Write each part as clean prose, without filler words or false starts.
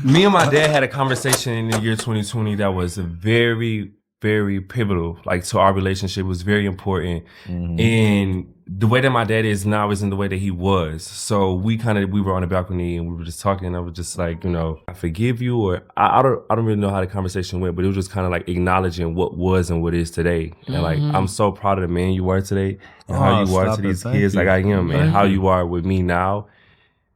Me and my dad had a conversation in the year 2020 that was very, very pivotal, like to our relationship. It was very important. And the way that my dad is now isn't the way that he was. So we were on the balcony and we were just talking. I was just like, I forgive you, or I don't really know how the conversation went, but it was just kind of like acknowledging what was and what is today. And like, I'm so proud of the man you are today and how you are to these kids. Like I am, and how you are with me now.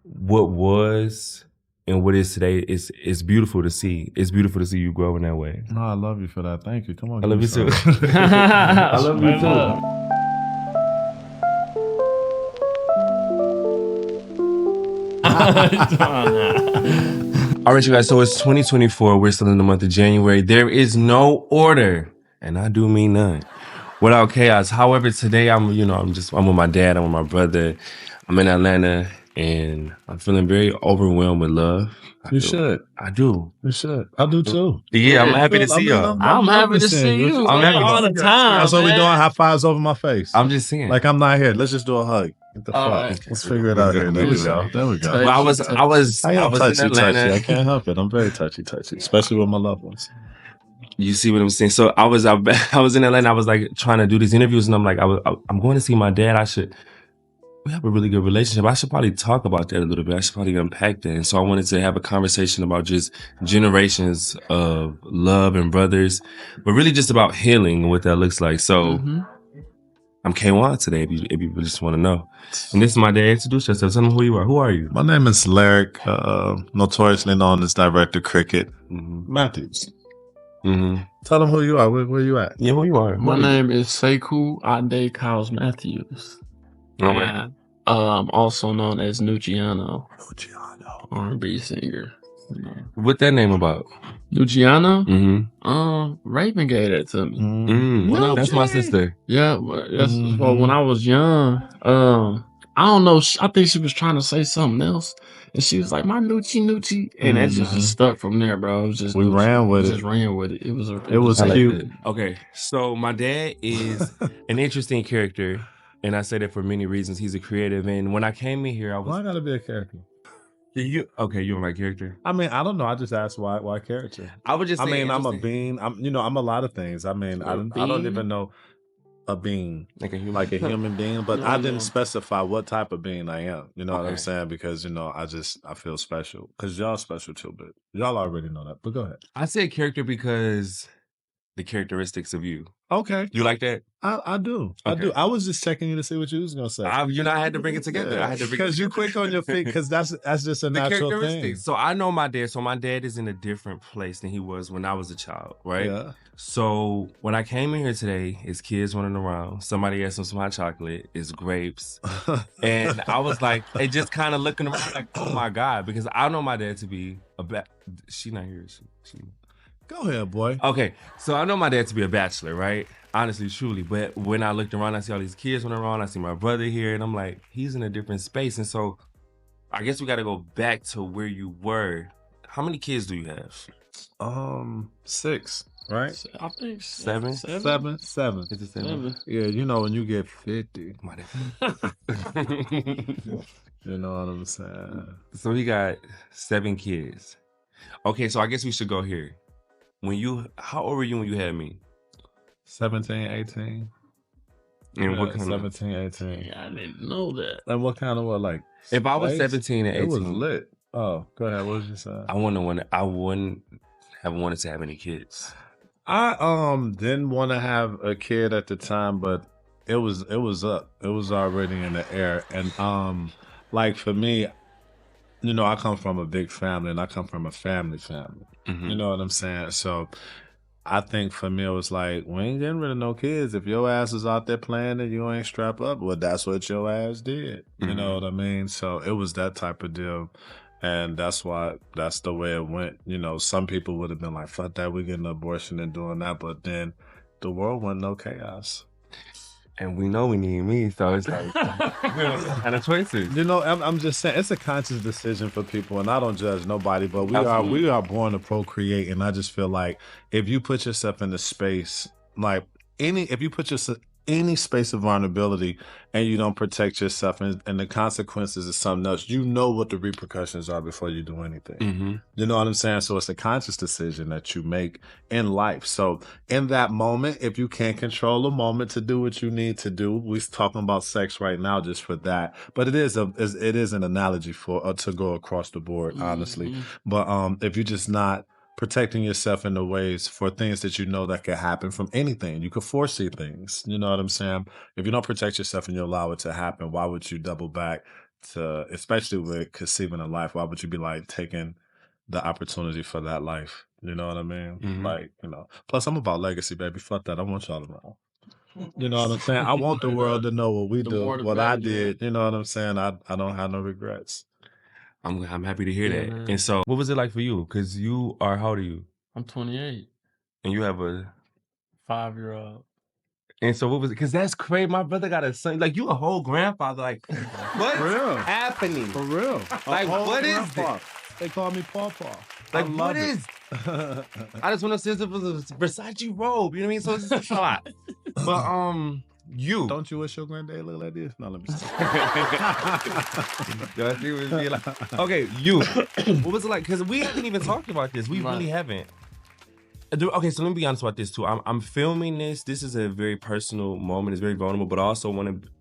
What was and what is today is beautiful to see. It's beautiful to see you grow in that way. No, I love you for that. Thank you. Come on. I love you too. I love you too. All right, you guys. So it's 2024. We're still in the month of January. There is no order, and I do mean none, without chaos. However, today I'm with my dad. I'm with my brother. I'm in Atlanta. And I'm feeling very overwhelmed with love. You should. I do. You should. I do too. Yeah, I'm happy to see y'all. I'm happy to see you. I'm happy all the time. That's what we're doing. High fives over my face. I'm just saying. Like I'm not here. Let's just do a hug. Get the fuck. Right. Let's figure it out here. There we go. There we go. Well, I was I am touchy. Atlanta. I can't help it. I'm very touchy, especially with my loved ones. You see what I'm saying? So I was in Atlanta. I was like trying to do these interviews, and I'm like, I'm going to see my dad. We have a really good relationship. I should probably talk about that a little bit. I should probably unpack that. And so I wanted to have a conversation about just generations of love and brothers, but really just about healing and what that looks like. So I'm K1 today, if you just want to know. And this is my dad. Introduce yourself. Tell them who you are. Who are you? My name is Lyric, notoriously known as Director Cricket Matthews. Tell them who you are. Where you at? Yeah, who you are. My name is Sekou Ade Kyles Matthews. And, also known as Nuciano, R&B singer. What that name about? Nuciano? Raven gave that to me. That's my sister. Yeah, well, when I was young, I don't know. I think she was trying to say something else, and she was like, "My Nucci," and that just stuck from there, bro. It was just we ran with it. Just ran with it. It was cute. Okay, so my dad is an interesting character. And I say that for many reasons. He's a creative. And when I came in here, Why gotta be a character? You're my character. I mean, I don't know. I just asked why character. I would just say I'm a bean. I'm a lot of things. I mean, I don't even know a bean. Like a human being. But I didn't specify what type of being I am. You know what I'm saying? Because, I feel special. Because y'all special too, but y'all already know that. But go ahead. I say character because the characteristics of you. Okay. You like that? I do. Okay. I do. I was just checking you to see what you was gonna say. I had to bring it together. Yeah. I had to bring because you quick on your feet. Because that's just a natural thing. So I know my dad. So my dad is in a different place than he was when I was a child, right? Yeah. So when I came in here today, his kids running around. Somebody asked him some hot chocolate. It's grapes, and I was like, it just kind of looking around like, oh my God, because I know my dad to be She not here. She. Go ahead, boy. Okay, so I know my dad to be a bachelor, right? Honestly, truly. But when I looked around, I see all these kids running around. I see my brother here, and I'm like, he's in a different space. And so I guess we got to go back to where you were. How many kids do you have? 6, right? I think 7. 7. Is it 7? Yeah, when you get 50. You know what I'm saying? So he got 7 kids. Okay, so I guess we should go here. How old were you when you had me? 17, 18. And what kind 17, 18. Yeah, I didn't know that. And what kind of like? If I was 17 and 18. It was lit. Oh, go ahead. What was you saying? I wouldn't have wanted to have any kids. I didn't want to have a kid at the time, but it was up. It was already in the air. And like for me, I come from a big family and I come from a family. You know what I'm saying? So I think for me, it was like, we ain't getting rid of no kids. If your ass is out there playing and you ain't strap up, well, that's what your ass did. You know what I mean? So it was that type of deal. And that's the way it went. Some people would have been like, fuck that, we getting an abortion and doing that. But then the world went no chaos. And we know we need me, so it's like kind of choices. I'm just saying it's a conscious decision for people, and I don't judge nobody, but we are born to procreate, and I just feel like if you put yourself in the space, like if you put yourself any space of vulnerability and you don't protect yourself and the consequences is something else, you know what the repercussions are before you do anything. You know what I'm saying? So it's a conscious decision that you make in life. So in that moment, if you can't control a moment to do what you need to do, we're talking about sex right now just for that. But it is an analogy for to go across the board, honestly. But if you're just not protecting yourself in the ways for things that you know that could happen from anything. You could foresee things. You know what I'm saying? If you don't protect yourself and you allow it to happen, why would you double back to, especially with conceiving a life, why would you be like taking the opportunity for that life? You know what I mean? Like, you know, plus I'm about legacy, baby. Fuck that. I want y'all to know. You know what I'm saying? I want the world to know what we do, what I did. You know what I'm saying? I don't have no regrets. I'm happy to hear that. Man. And so, what was it like for you? Because you are, how old are you? I'm 28. And you have a 5-year-old. And so what was it? Because that's crazy. My brother got a son. Like, you a whole grandfather. Like, what's happening? For real. Like, what is this? They call me Pawpaw. Like, what is? I just want to say it was a Versace robe. You know what I mean? So it's just a lot. But you don't you wish your granddad looked like this? No, let me see. Okay, you. What was it like? Because we haven't even talked about this. We really haven't. Okay, so let me be honest about this too. I'm filming this. This is a very personal moment. It's very vulnerable, but I also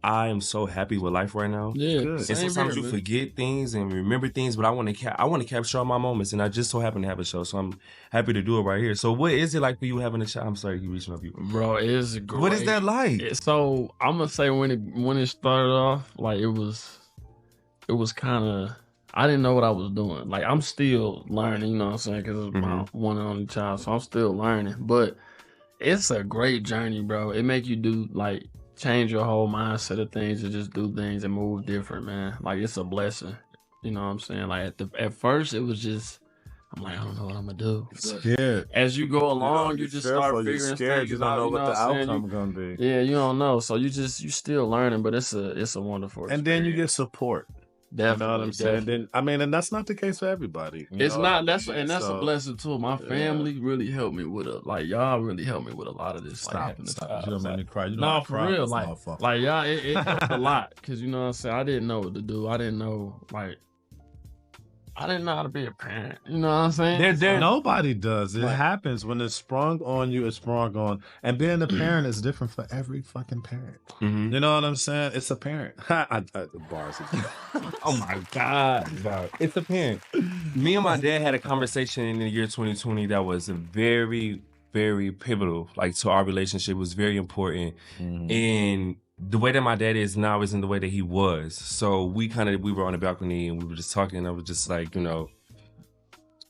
I am so happy with life right now. Yeah, and sometimes you forget things and remember things, but I want to capture all my moments, and I just so happen to have a show, so I'm happy to do it right here. So, what is it like for you having a child? I'm sorry, you reaching up you, bro. It's great. What is that like? So I'm gonna say when it started off, like it was kind of. I didn't know what I was doing. Like, I'm still learning, you know what I'm saying? Because it's my one and only child, so I'm still learning. But it's a great journey, bro. It make you change your whole mindset of things and just do things and move different, man. Like, it's a blessing. You know what I'm saying? Like, at first, it was just, I'm like, I don't know what I'm going to do. Scared. As you go along, you just start figuring things you don't know what the outcome going to be. Yeah, you don't know. So you still learning, but it's a wonderful experience. And then you get support. Definitely, you know what I'm saying? Then, and that's not the case for everybody. It's not. That's a blessing too. My family really helped me with y'all really helped me with a lot of this. Stop. You don't make me cry. No, for real. Like y'all, it helped a lot because you know what I'm saying. I didn't know what to do. I didn't know how to be a parent. You know what I'm saying? Nobody does. It happens when it's sprung on you. It's sprung on, and being a parent is different for every fucking parent. You know what I'm saying? It's a parent. Bars. Oh my God, it's a parent. Me and my dad had a conversation in the year 2020 that was very, very pivotal. Like, to our relationship, it was very important, and the way that my dad is now isn't the way that he was. So we were on the balcony and we were just talking, and I was just like, you know,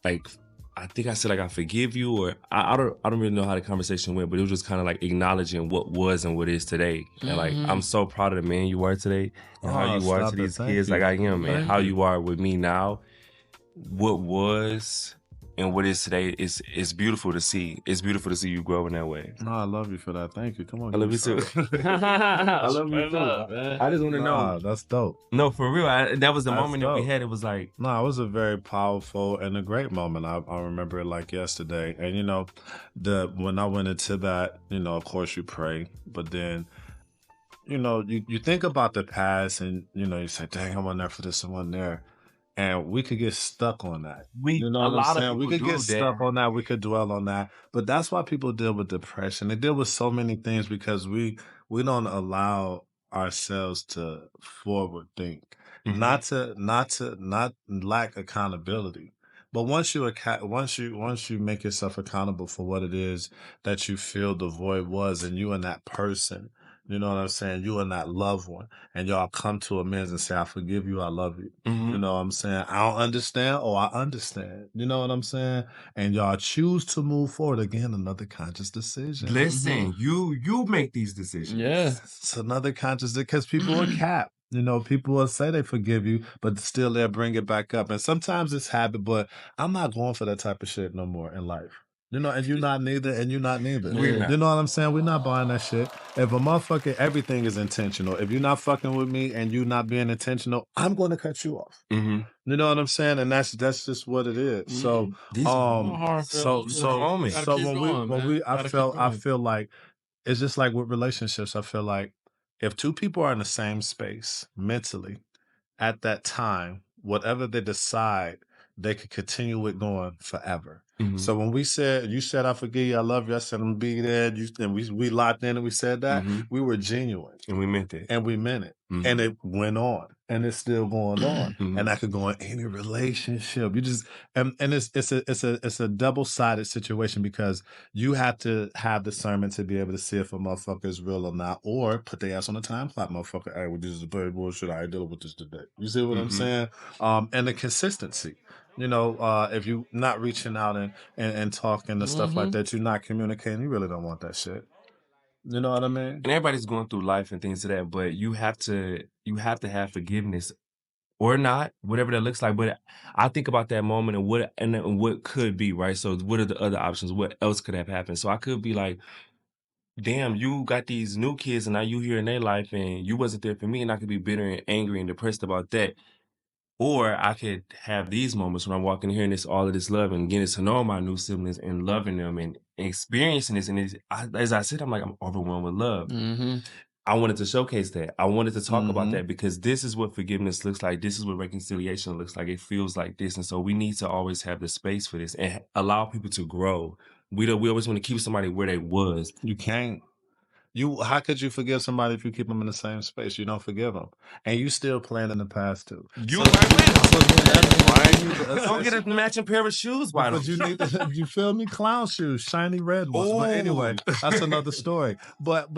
like, I think I said, like, I forgive you, or I don't really know how the conversation went, but it was just kind of like acknowledging what was and what is today. And like, I'm so proud of the man you are today and how you are to these kids, like I am, and how you are with me now. What was and what is today is beautiful to see. It's beautiful to see you grow in that way. No, I love you for that. Thank you. Come on. I love you too. I love you too. I just want to know. That's dope. No, for real. That was the moment that we had. It was like. No, it was a very powerful and a great moment. I remember it like yesterday. And, you know, when I went into that, you know, of course you pray. But then, you know, you think about the past and, you know, you say, dang, I wasn't there for this and wasn't there. And we could get stuck on that. You know what I'm saying? We could get stuck on that. We could dwell on that. But that's why people deal with depression. They deal with so many things because we don't allow ourselves to forward think, not lack accountability. But once you make yourself accountable for what it is that you feel the void was, and you and that person, you know what I'm saying? You and that loved one, and y'all come to amends and say, I forgive you, I love you. You know what I'm saying? I don't understand, or I understand. You know what I'm saying? And y'all choose to move forward. Again, another conscious decision. Listen, you make these decisions. Yeah. It's another conscious, because people are capped. You know, people will say they forgive you, but still they'll bring it back up. And sometimes it's habit, but I'm not going for that type of shit no more in life. You know, and you're not neither, and you're not neither. You know what I'm saying? We're not buying that shit. If a motherfucker, everything is intentional. If you're not fucking with me and you not being intentional, I'm going to cut you off. You know what I'm saying? And that's just what it is. So, I feel like it's just like with relationships. I feel like if two people are in the same space mentally at that time, whatever they decide, they could continue it going forever. So when you said, I forgive you, I love you, I said, I'm gonna be there, and we locked in and we said that, we were genuine. And we meant it. And we meant it. And it went on. And it's still going on. And that could go in any relationship. You just and it's a double-sided situation because you have to have discernment to be able to see if a motherfucker is real or not, or put their ass on the time clock, motherfucker. Hey, well, this is very bullshit. I ain't dealing with this today. You see what I'm saying? And the consistency. You know, if you're not reaching out and talking and stuff like that, you're not communicating, you really don't want that shit. You know what I mean? And everybody's going through life and things of that, but you have to have forgiveness or not, whatever that looks like. But I think about that moment and what could be, right? So what are the other options? What else could have happened? So I could be like, damn, you got these new kids and now you here in their life and you wasn't there for me, and I could be bitter and angry and depressed about that. Or I could have these moments when I'm walking here and it's all of this love and getting to know my new siblings and loving them and experiencing this. And as I said, I'm overwhelmed with love. I wanted to showcase that. I wanted to talk about that because this is what forgiveness looks like. This is what reconciliation looks like. It feels like this. And so we need to always have the space for this and allow people to grow. We always want to keep somebody where they was. You can't. How could you forgive somebody if you keep them in the same space? You don't forgive them, and you still playing in the past too. You right with them. Don't get a matching pair of shoes. Why But you need to, you feel me? Clown shoes, shiny red ones. But anyway, that's another story. But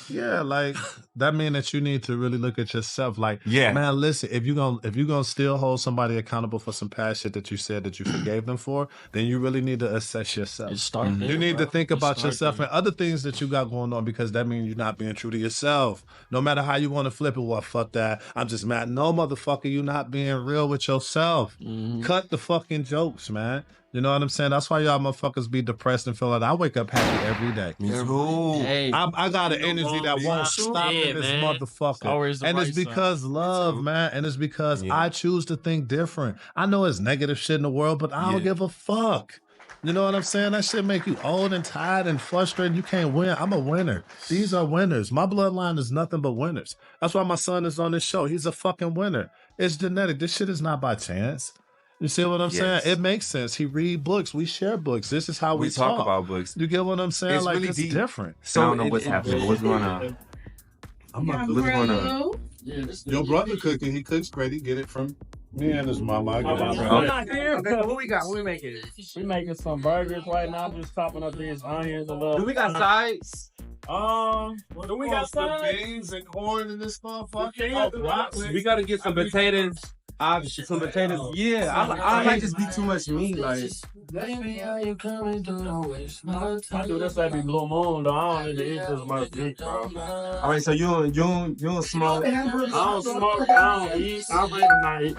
yeah, like that mean that you need to really look at yourself. Like, man, listen, if you're gonna still hold somebody accountable for some past shit that you said that you forgave them for, then you really need to assess yourself. You need to think about yourself and other things that you got going on, because that means you're not being true to yourself. No matter how you want to flip it, well, fuck that, I'm just mad. No, motherfucker, you're not being real with yourself. Cut the fucking jokes, man. You know what I'm saying? That's why y'all motherfuckers be depressed and feel like I wake up happy every day. Me too. Hey, I got an energy that won't stop in this motherfucker. And it's because love, man. And it's because I choose to think different. I know it's negative shit in the world, but I don't give a fuck. You know what I'm saying? That shit make you old and tired and frustrated. You can't win. I'm a winner. These are winners. My bloodline is nothing but winners. That's why my son is on this show. He's a fucking winner. It's genetic. This shit is not by chance. You see what I'm saying? It makes sense. He read books. We share books. This is how we talk about books. You get what I'm saying? It's like, really it's deep. different. So I don't know what's happening. What's going on? What's going on? Your brother cooking. He cooks great. He get it from me and his mama. I'm not here. Okay, what we got? What we making? We making some burgers right now. Just chopping up these onions a little. Do we got sides? Do we got some beans and corn in this motherfucker? We gotta get some potatoes. Obviously, some potatoes. Yeah, I might just be too much meat. Like, baby, how you coming to waste my time? Dude, that's every blue moon, though. I don't need to eat this much meat, bro. All right, so you don't smoke. I don't smoke. I don't eat. I really not eat.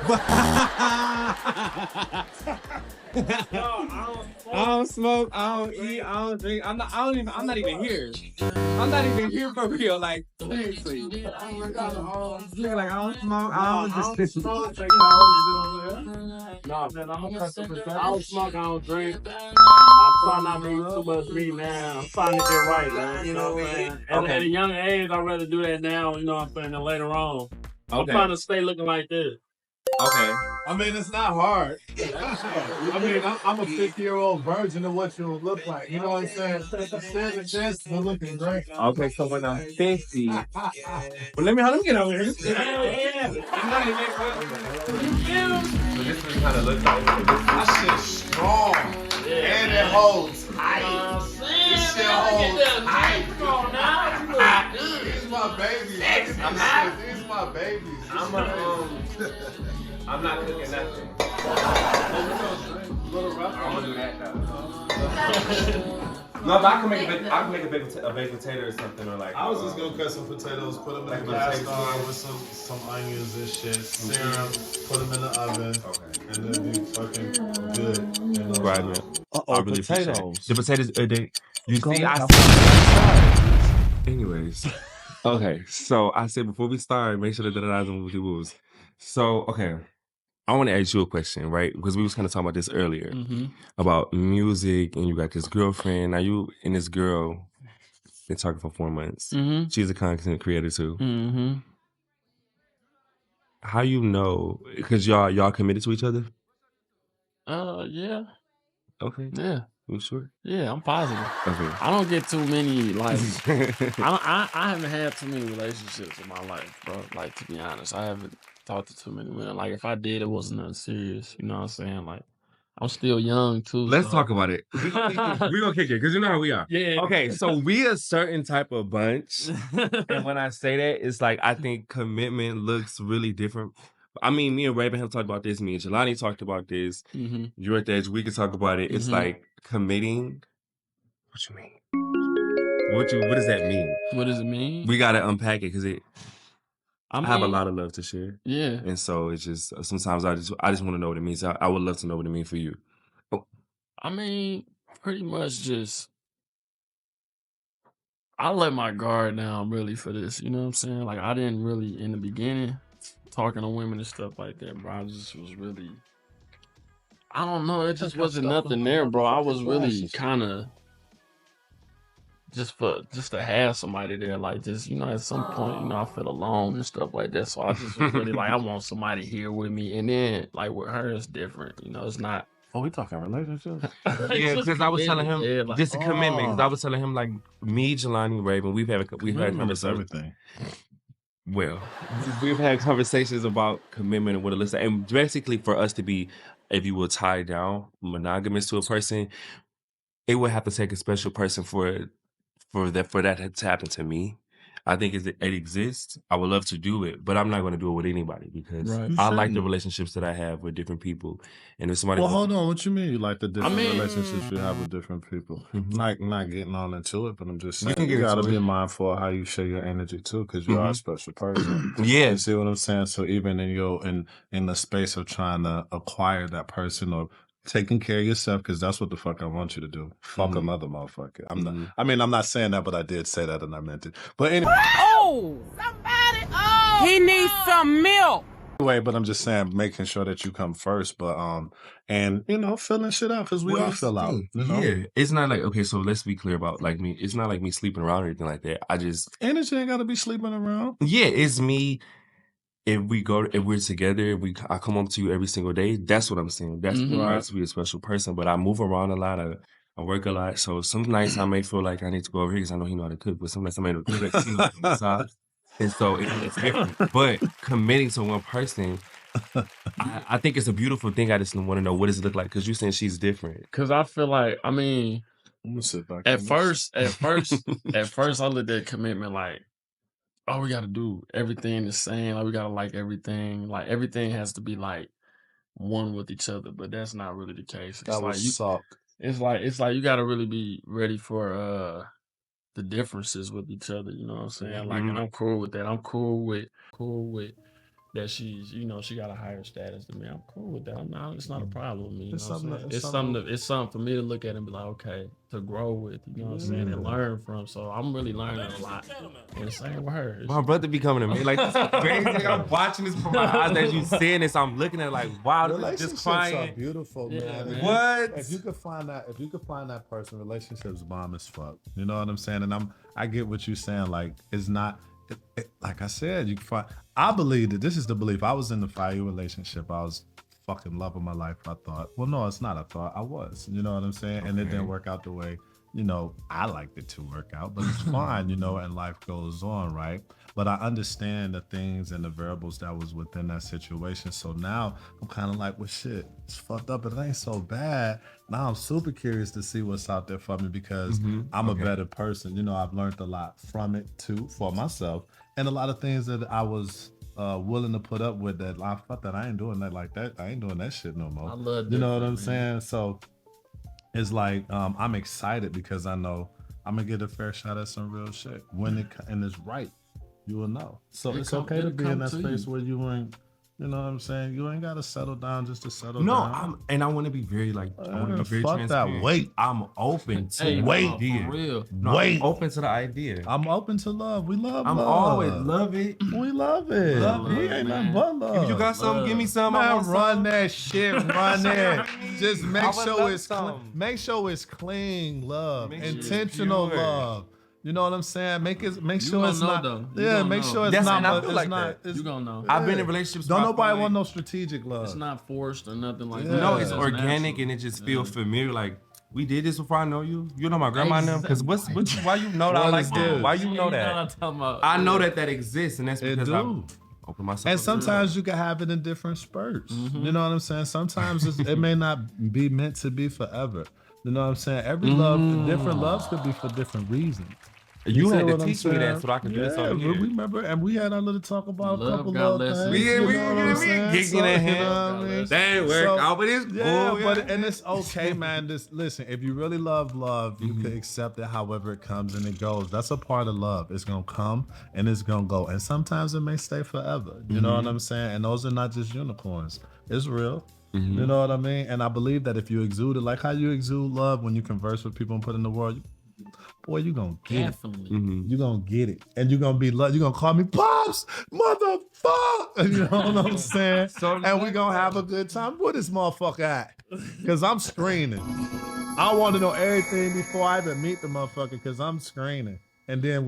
I don't smoke. I don't eat. I don't drink. I'm not even here. I'm not even here for real. Like, seriously. Like, I don't smoke. I don't smoke. No, man, I'm gonna I don't smoke. I don't drink. I'm trying not to eat too much meat, man. I'm trying to get right, man. You know what I'm saying? At a young age, I'd rather do that now. You know what I'm saying? Than later on. I'm trying to stay looking like this. Okay. I mean, it's not hard. I mean, I'm a 50-year-old virgin of what you look like. You know what I'm saying? Stand a chance to looking great. Okay, so when I'm 50. Well, let me get over here. So this is kind of look like. That shit's strong. And it holds tight. This shit holds tight. Come on now. These my babies. These my babies. I'm not cooking nothing. I'm gonna do that though. No, but I can make a baked potato or something, or like. I was just gonna cut some potatoes, put them in the cast iron with some onions and shit, sear them, put them in the oven, and then be fucking good. You know? Right, man. I really potatoes. The potatoes, you see, I said. Anyways, okay. So I said before we start, make sure that the eyes on the rules. So okay. I want to ask you a question, right? Because we was kind of talking about this earlier about music, and you got this girlfriend. Now you and this girl been talking for 4 months. Mm-hmm. She's a content creator too. Mm-hmm. How you know? Because y'all committed to each other? Yeah. Okay. Yeah. You sure? Yeah, I'm positive. Okay. I don't get too many, like, I haven't had too many relationships in my life, bro. Like, to be honest, I haven't talked to too many women. Like, if I did, it wasn't nothing serious. You know what I'm saying? Like, I'm still young, too. Let's so. talk about it. We're gonna kick it because you know how we are. Yeah. Okay, so we a certain type of bunch. And when I say that, it's like I think commitment looks really different. I mean, me and Raven have talked about this. Me and Jelani talked about this. Mm-hmm. You're at the edge. We can talk about it. It's like committing. What you mean? What does that mean? What does it mean? We gotta unpack it because I have a mean, lot of love to share. Yeah. And so it's just sometimes I just want to know what it means. I would love to know what it means for you. Oh. I mean, pretty much just I let my guard down really for this. You know what I'm saying? Like, I didn't really in the beginning talking to women and stuff like that, bro. I just was really, I don't know. It just wasn't nothing there, bro. I was really kind of just to have somebody there, like, just, you know, at some point, you know, I felt alone and stuff like that. So I just was really like, I want somebody here with me. And then, like, with her, it's different. You know, it's not. Oh, we talking relationships? Yeah, because I was telling him Yeah, like, just a commitment. Because I was telling him, like, me, Jelani, Raven, we've had conversations. Everything. Well, we've had conversations about commitment and what it looks like. And basically, for us to be, if you will, tied down, monogamous to a person, it would have to take a special person for that to happen to me. I think it exists. I would love to do it, but I'm not going to do it with anybody because I like the relationships that I have with different people. And if somebody, well, hold on, what you mean? You like the different relationships you have with different people? Not getting on into it, but I'm just saying you gotta be mindful of how you share your energy too, because you are a special person. Yeah, you see what I'm saying? So even in the space of trying to acquire that person or taking care of yourself, because that's what the fuck I want you to do. Fuck another motherfucker. I'm not saying that, but I did say that and I meant it. But anyway. Oh! Somebody! Oh! He needs some milk! Anyway, but I'm just saying, making sure that you come first, but and you know, filling shit out because we all fill out. You know? Yeah, it's not like, okay, so let's be clear about, like, me. It's not like me sleeping around or anything like that. Energy ain't gotta be sleeping around. Yeah, it's me. If we're together, I come home to you every single day. That's what I'm saying. That's why to be a special person. But I move around a lot. I work a lot. So some nights I may feel like I need to go over here because I know he know how to cook. But some nights I may not do that. And so it's different. But committing to one person, I think it's a beautiful thing. I just want to know, what does it look like? Because you're saying she's different. Because I feel like, I mean, I'm gonna sit back. At first, I looked at commitment like, oh, we got to do everything the same. Like, we got to like everything. Like, everything has to be like one with each other. But that's not really the case. That would suck. It's like you got to really be ready for the differences with each other. You know what I'm saying? Like, and I'm cool with that. I'm cool with that she's, you know, she got a higher status than me. I'm cool with that. It's not a problem with me. You know what I'm saying? It's something for me to look at and be like, okay, to grow with, you know what I'm saying, and learn from. So I'm really learning a lot. And the same with her. My brother be coming to me like, this is crazy. I'm watching this from my eyes as you saying this. I'm looking at it like, wow, relationships just crying. are beautiful, man. What? If you could find that person, relationships bomb as fuck. You know what I'm saying? And I get what you're saying. Like, it's not. Like I said, you can find. I believe that this is the belief. I was in the 5-year relationship. I was fucking love of my life. I thought. Well, no, it's not. I thought I was. You know what I'm saying? And it didn't work out the way, you know, I liked it to work out. But it's fine, you know. And life goes on, right? But I understand the things and the variables that was within that situation. So now I'm kind of like, well, shit, it's fucked up, but it ain't so bad. Now I'm super curious to see what's out there for me because I'm a better person. You know, I've learned a lot from it too, for myself. And a lot of things that I was willing to put up with that, fuck that, I ain't doing that like that. I ain't doing that shit no more. I love that. You know what I'm saying? So it's like, I'm excited because I know I'm going to get a fair shot at some real shit. When it's right. You will know. So it's okay to be in that space where you ain't, you know what I'm saying? You ain't got to settle down just to settle down. No, I want to be very like, I want to be very fuck transparent. that. Wait. I'm open to Hey, the idea. For real. No, I'm open to the idea. I'm open to love. We love I'm love. always love it. We love it. Love we it, ain't man. nothing but love. If you got something, give me some. I Man, want run some. that shit. Run it. Just I make would sure love it's some. make sure it's clean love, Make sure it's intentional pure. love. You know what I'm saying? Make sure it's know, not. though. Yeah, make sure it's That's- not. and I feel it's like not. that. It's, You gonna know. I've been in relationships. Don't where I nobody feel want like, no strategic love. It's not forced or nothing like Yeah. that. No, it's That's organic natural. and it just feels familiar. Like we did this before I know you. You know my grandma and them. Because why you know that I What like is that? this? Why you know what that? I'm talking about. I know that exists, and that's It because do. I open myself. And up to sometimes you can have it in different spurts. Mm-hmm. You know what I'm saying? Sometimes it may not be meant to be forever. You know what I'm saying? Every love, different loves could be for different reasons. You see had to what I'm teach me saying? that so I could do this Yeah, over we here. remember, and we had our little talk about Love a couple got of lessons. things. We you know what I'm saying? gigging So, at you him. know what I mean? That ain't work out, but it's Yeah, cool. but and it's okay, man. Listen, if you really love, you can accept it however it comes and it goes. That's a part of love. It's gonna come and it's gonna go, and sometimes it may stay forever. You know what I'm saying? And those are not just unicorns. It's real. You know what I mean? And I believe that if you exude it, like how you exude love when you converse with people and put in the world, boy, you gonna get Definitely. it. You gonna get it, and you gonna be love. You gonna call me pops, motherfucker. You know what I'm saying? And we gonna have a good time. Where this motherfucker at? Cause I'm screening. I want to know everything before I even meet the motherfucker. Cause I'm screening, and then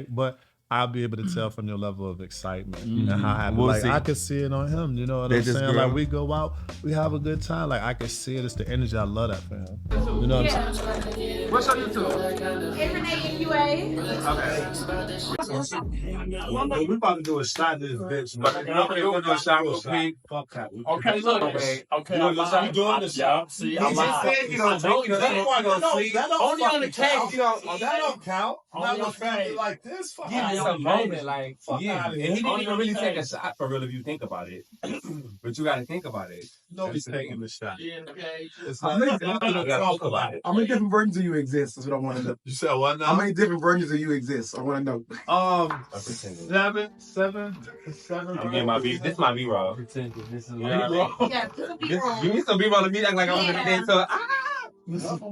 but I'll be able to tell from your level of excitement and how happy. We'll like see. I can see it on him. You know what I'm This saying? girl. Like we go out, we have a good time. Like I can see it. It's the energy. I love that for him. You know what I'm saying? What's on YouTube? Hey, Renee Okay. We about to do a shot in this bitch. But we're gonna do a shot with Pink. Fuck that. Okay, look. Okay. You doing the shot? See, I'm He just said you don't Only on the case. That don't count. Not with family like this. Fuck Give me some moment, like, yeah. and he didn't even really take a shot for real if you think about it. But you gotta think about it. Nobody's taking the shot. How many different versions of you exist? Is what I want to know. You said what now? How many different versions of you exist? I want to know. Seven. I'm getting my B. This is my B-roll. Yeah, Give me some B-roll to me act like I want to dance. So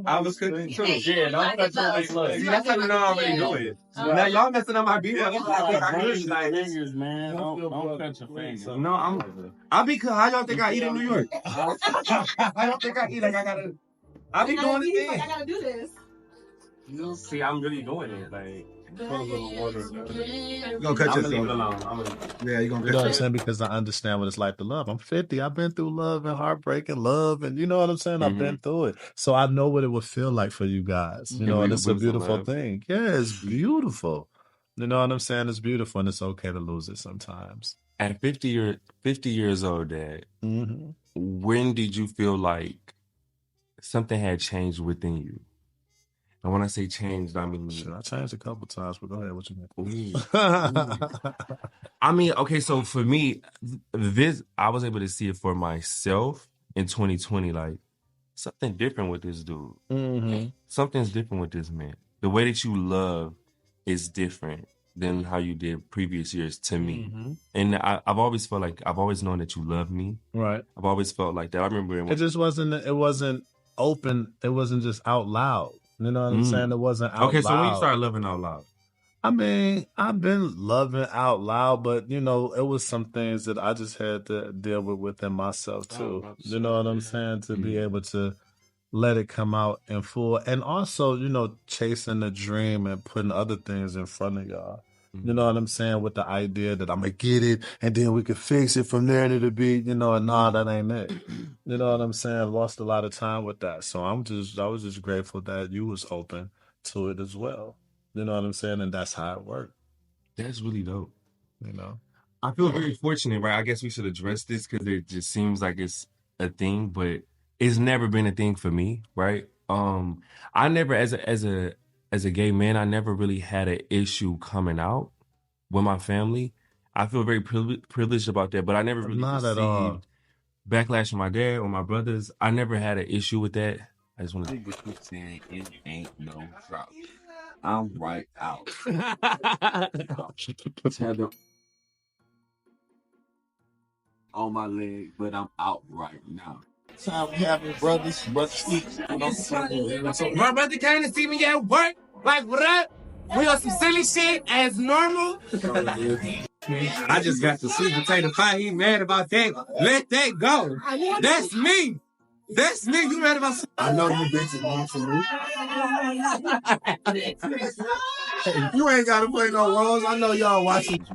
I was cooking too. Yeah, don't cut your face. See, that's how you know I already do it. Now y'all messing up my B-roll. Fingers, man. Don't cut your fingers. No, I be cool. How y'all think I eat in New York? How y'all think I eat? Like I gotta. I be doing the thing. I gotta do this. You see, I'm really doing it. Like. You gonna cut yourself. Yeah, you gonna know what I'm saying? Because I understand what it's like to love. I'm 50. I've been through love and heartbreak and love, and you know what I'm saying? I've been through it. So I know what it would feel like for you guys. You know, and it's a beautiful thing. Yeah, it's beautiful. You know what I'm saying? It's beautiful, and it's okay to lose it sometimes. At 50 years old, Dad, when did you feel like something had changed within you? And when I say changed, I mean... Shit, I changed a couple times, but go ahead. What you mean? I mean, okay, so for me, I was able to see it for myself in 2020, like, something different with this dude. Something's different with this man. The way that you love is different than how you did previous years to me. And I've always felt like, I've always known that you love me. Right. I've always felt like that. I remember... It just wasn't open. It wasn't just out loud. You know what I'm saying? It wasn't out loud. Okay, so when you started loving out loud? I mean, I've been loving out loud, but, you know, it was some things that I just had to deal with within myself, too. You know what I'm saying? To be able to let it come out in full. And also, you know, chasing the dream and putting other things in front of y'all. You know what I'm saying? With the idea that I'm going to get it and then we can fix it from there and it'll be, you know, and nah, that ain't it. You know what I'm saying? I lost a lot of time with that. So I was just grateful that you was open to it as well. You know what I'm saying? And that's how it worked. That's really dope. You know? I feel very fortunate, right? I guess we should address this because it just seems like it's a thing, but it's never been a thing for me, right? I never, as a gay man, I never really had an issue coming out with my family. I feel very privileged about that, but I never really received backlash from my dad or my brothers. I never had an issue with that. I just want to... What you saying, it ain't no drought. I'm right out. Tether on my leg, but I'm out right now. Time we having brothers, but So my brother came to see me at work. Like, what up? We on some silly shit as normal. I just got the sweet potato pie. He mad about that. Let that go. That's me. That's me. You mad about? I know you bitches want from me. You ain't gotta play no roles. I know y'all watching.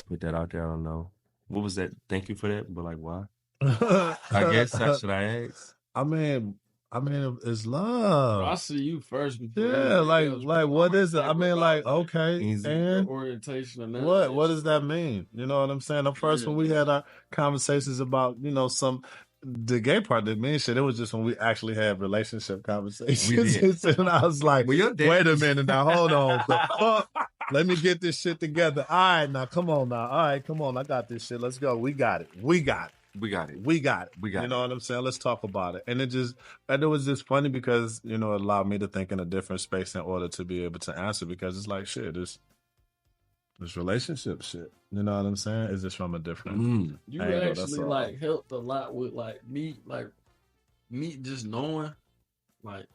Put that out there. I don't know. What was that? Thank you for that. But like, why? I guess should I ask? I mean, it's Bro, love. I see you first. Before Yeah, anything else, like bro. what is it? I mean, like, okay, Easy. and Orientation and that. what does that mean? You know what I'm saying? The first when we had our conversations about, the gay part didn't mean shit. It was just when we actually had relationship conversations. We did. And I was like, Well, your dad- wait a minute now, hold on. The fuck? Let me get this shit together. All right, now, come on now. All right, come on. I got this shit. Let's go. We got it. We got it. We got it. You know what I'm saying? Let's talk about it. And it was just funny because, it allowed me to think in a different space in order to be able to answer, because it's like, shit, this relationship shit. You know what I'm saying? Is just from a different You angle, that's actually all. like helped a lot with me just knowing like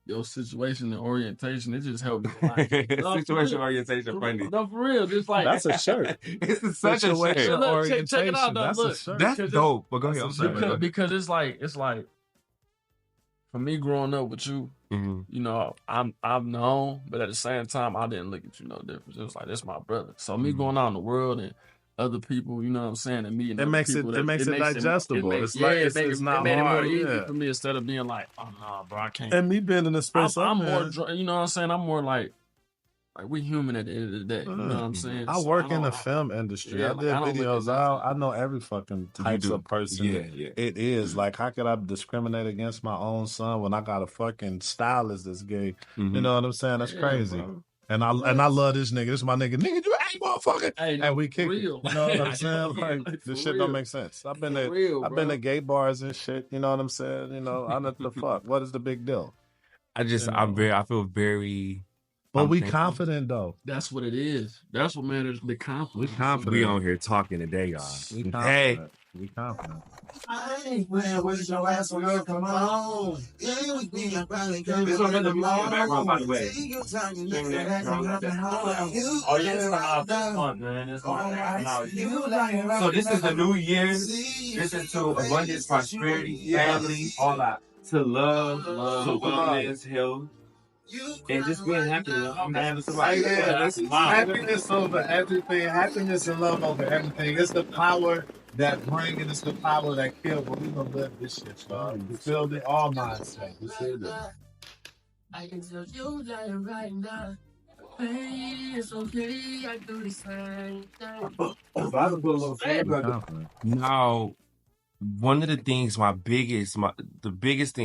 your situation and orientation. It just helped me a lot. Situation orientation funny. No, for real. Just like That's a shirt. It's such a Situation shirt. Look, check it out, though. That's Look. a shirt. That's dope. But go ahead. I'm sorry. because it's like for me growing up with you, I've known, but at the same time I didn't look at you no different. It was like, that's my brother. So me going out in the world and other people, you know what I'm saying, and meeting It makes it digestible. It's not made hard. it more easy Yeah. for me instead of being like, oh no, bro, I can't. And me being in the space, I'm more, you know what I'm saying? I'm more like we human at the end of the day. You know what I'm saying? I work in the film industry. Yeah, I did I don't videos. look I know every fucking types of person. Yeah. It is like, how could I discriminate against my own son when I got a fucking stylist that's gay? You know what I'm saying? That's crazy. Bro. And I love this nigga. This is my nigga. Nigga, you ain't motherfucker. Hey, And we kick it. real. You know what I'm saying? Yeah, Like, for this shit real. don't make sense. I've been For real, I've been bro. to gay bars and shit. You know what I'm saying? I know the fuck. What is the big deal? I feel very. But we thankful. confident though. That's what it is. That's what matters. The confidence. We confident. We on here talking today, y'all. We confident. Hey. We confident. Hey, man, where's your ass when you come on? Yeah, you with me, I'm probably coming. This one in the background, by the way. Oh, yeah, it's fun, man. It's fun. So So this is the new year. This is to abundance, prosperity, family, all that. To love, to wellness, health, and just being happy. I'm having somebody. Happiness over everything. Happiness and love over everything. It's the power that bring and it's the power that kill. But we gonna live this shit, dog. You feel it? All mindset. You feel it? I can tell you like right now. Hey, it's okay. I do the same thing. Now, one of the things, the biggest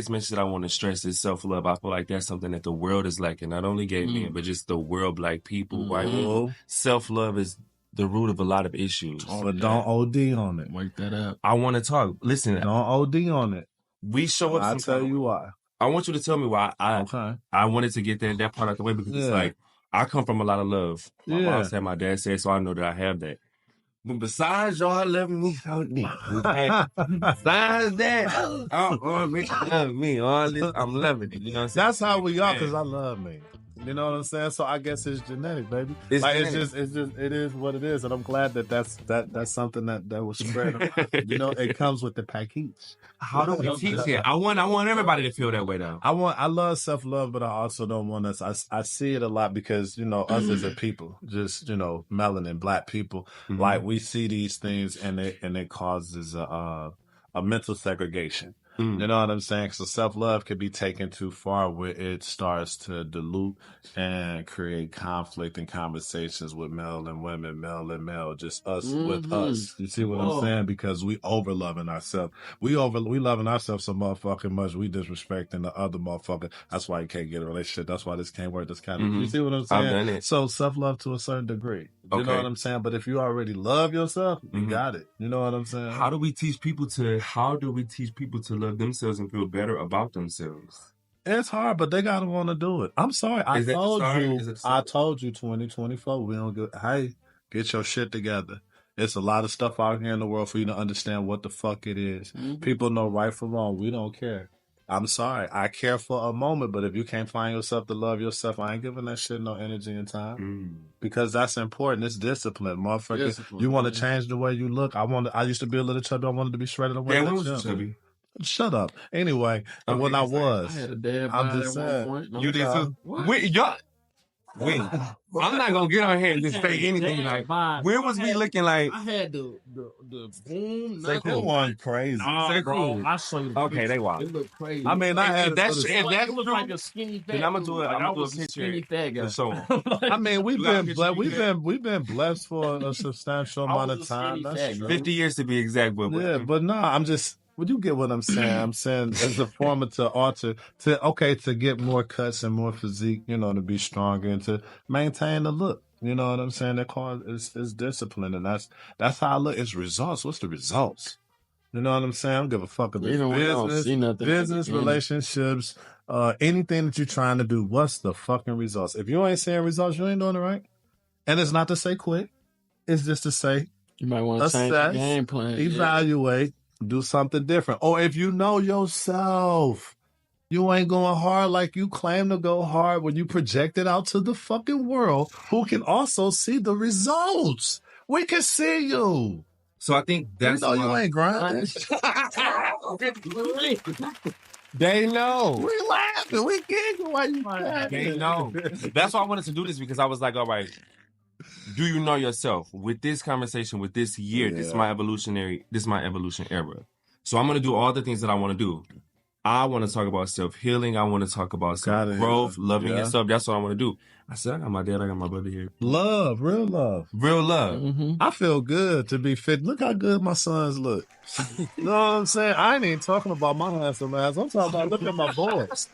message that I want to stress is self-love. I feel like that's something that the world is lacking. Not only gay men, but just the world, black people, white people. Self-love is the root of a lot of issues. But don't OD on it. Wake that up. I want to talk. Listen, Don't OD on it. we show up. I'll tell you why. I want you to tell me why. Okay. I wanted to get that part out the way because it's like, I come from a lot of love. My mom said, my dad said, so I know that I have that. But besides y'all loving me so deep, besides that, all me love me. All this, I'm loving it. You know what I'm saying? That's how we are, because I love me. You know what I'm saying? So I guess it's genetic, baby. It's it is what it is, and I'm glad that's something that was spread. It comes with the package. How do we teach it? I want everybody to feel that way though. I love self-love, but I also don't want us. I see it a lot because, us as a people, just, melanin, black people, like we see these things and it causes a mental segregation. You know what I'm saying? So self-love could be taken too far where it starts to dilute and create conflict and conversations with male and women, male and male, just us with us. You see what I'm saying? Because we over-loving ourselves. We loving ourselves so motherfucking much, we disrespecting the other motherfucker. That's why you can't get a relationship. That's why this can't work. This kind of, you see what I'm saying? I've done it. So self-love to a certain degree. You know what I'm saying? But if you already love yourself, you got it. You know what I'm saying? How do we teach people to love themselves and feel better about themselves? It's hard, but they gotta want to do it. I'm sorry. I told you 2024, we don't get your shit together. It's a lot of stuff out here in the world for you to understand what the fuck it is. People know right from wrong. We don't care. I'm sorry. I care for a moment, but if you can't find yourself to love yourself, I ain't giving that shit no energy and time. Because that's important. It's discipline, motherfucker. You want to change the way you look. I used to be a little chubby. I wanted to be shredded. When was you chubby? Shut up. Anyway, when I was, I had a dad I'm bod just at saying. one point. You did too? Wait, y'all. When? I'm not gonna get on here and just say anything like. Where was we looking like? I had the boom. Say That cool. one crazy. Nah, Say bro. cool. I saw you. Okay, they wild. It looked crazy. I mean, I had If that's it true, looked like a skinny fat. then I'm gonna do dude. it. Like, I'm I gonna do a was picture skinny fat guy. to show 'em. I mean, we've You got a been picture blessed. you can- We've been blessed for a substantial I amount was of a time. skinny That's fat true. guy. 50 years to be exact, but Yeah, but no, I'm just. Well, you get what I'm saying. I'm saying as a form to alter to get more cuts and more physique, to be stronger and to maintain the look. You know what I'm saying? That cause is discipline, and that's how I look. It's results. What's the results? You know what I'm saying? I don't give a fuck if it's Even when I don't see nothing. business, relationships, anything that you're trying to do. What's the fucking results? If you ain't seeing results, you ain't doing it right. And it's not to say quit. It's just to say You might want to change the assess, game plan. evaluate, do something different. Or if you know yourself, you ain't going hard like you claim to go hard when you project it out to the fucking world, who can also see the results. We can see you. so I think that's you why ain't grinding. they know. We laughing. We giggling. Why you They know. That's why I wanted to do this because I was like, all right, do you know yourself? With this conversation, with this year, this is my evolution era. So I'm gonna do all the things that I want to do. I want to talk about self-healing. I want to talk about self-growth, loving yourself. That's what I want to do. I said, I got my dad, I got my brother here. Love, real love. Real love. Mm-hmm. I feel good to be fit. Look how good my sons look. You know what I'm saying? I ain't even talking about my handsome ass. I'm talking about look at my boys.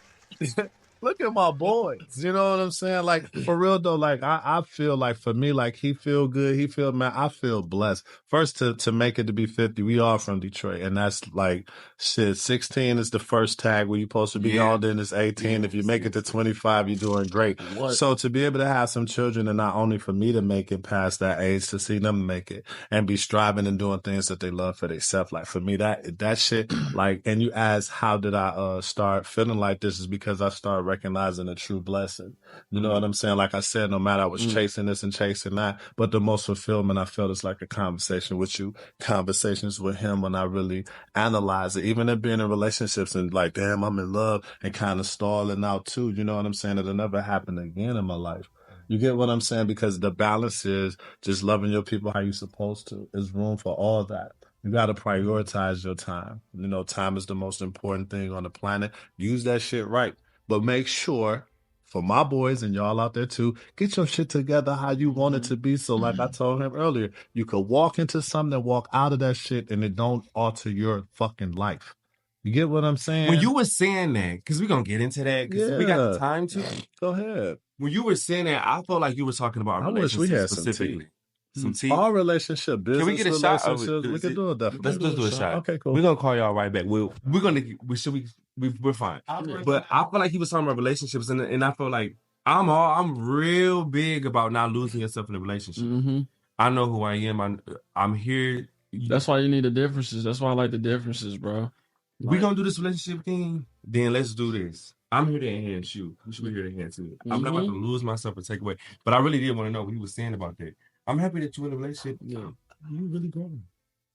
Look at my boys. You know what I'm saying? Like, for real though, like I feel like for me, like he feel good. He feel, man, I feel blessed. First to make it to be 50, we are from Detroit. And that's like shit. 16 is the first tag where you're supposed to be on, then it's 18. If you make it to 25, you're doing great. So to be able to have some children, and not only for me to make it past that age, to see them make it and be striving and doing things that they love for themselves. Like for me, that shit, like, and you ask, how did I start feeling like this, is because I started recognizing a true blessing. You know what I'm saying? Like I said, no matter I was chasing this and chasing that, but the most fulfillment I felt is like a conversation with you, conversations with him when I really analyze it, even in being in relationships and like, damn, I'm in love and kind of stalling out too. You know what I'm saying? It'll never happen again in my life. You get what I'm saying? Because the balance is just loving your people how you're supposed to. There's room for all that. You got to prioritize your time. Time is the most important thing on the planet. Use that shit right. But make sure, for my boys and y'all out there too, get your shit together how you want it to be. So like I told him earlier, you could walk into something and walk out of that shit and it don't alter your fucking life. You get what I'm saying? When you were saying that, because we're going to get into that, because we got the time to. Go ahead. When you were saying that, I felt like you were talking about I wish we relationships had some tea. specifically. Some tea. All relationship, business Can we get a shot? relationships, we can do it definitely. Let's do a shot. Okay, cool. We're gonna call y'all right back. We're fine. But I feel like he was talking about relationships, and I feel like I'm real big about not losing yourself in a relationship. Mm-hmm. I know who I am. I'm here. That's why you need the differences. That's why I like the differences, bro. We gonna do this relationship thing. Then let's do this. I'm here to enhance you. You should be here to enhance you. I'm not about to lose myself or take away. But I really did want to know what he was saying about that. I'm happy that you're in a relationship. Yeah. You really grown.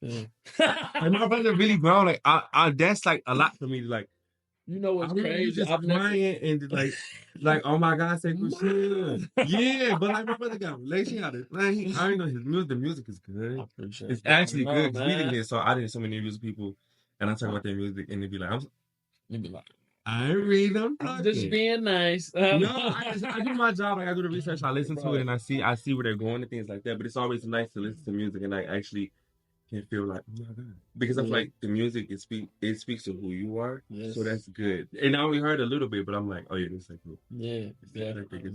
Yeah. Like my brother really grown. Like I that's like a lot for me. Like, You know what's crazy? Just crying and like oh my God, say Christian. Yeah, but like my brother got a relationship. Like, I ain't know his music. The music is good. I appreciate It's it. actually No, good. 'Cause we man. didn't hear so I didn't so many music people, and I talk about their music and they be like, You be like, I ain't read them. I'm just being nice. No, I do my job. Like I do the research. I listen to it and I see where they're going and things like that. But it's always nice to listen to music and I actually can feel like, oh my God, because I feel like the music it speaks to who you are. Yes. So that's good. And I only heard a little bit, but I'm like, oh yeah, this is cool. Yeah, It's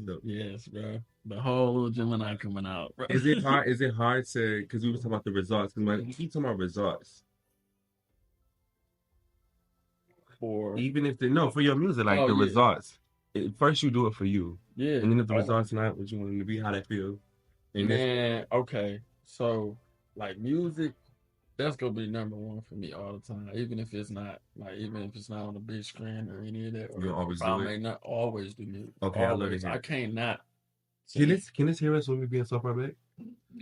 dope. yes, bro. The whole little Gemini coming out, bro. Is it hard? Is it hard to? Because we were talking about the results. Because we keep talking about results. For Even if for your music, like the results. First, you do it for you. Yeah. And then if the results not what you want it to be, how that feel. And man, okay. So like music, that's gonna be number one for me all the time. Even if it's not on the big screen or any of that. You'll always I do it? may not always do music. Okay, I love always. it. I can't not. Can this hear us when we being so far back?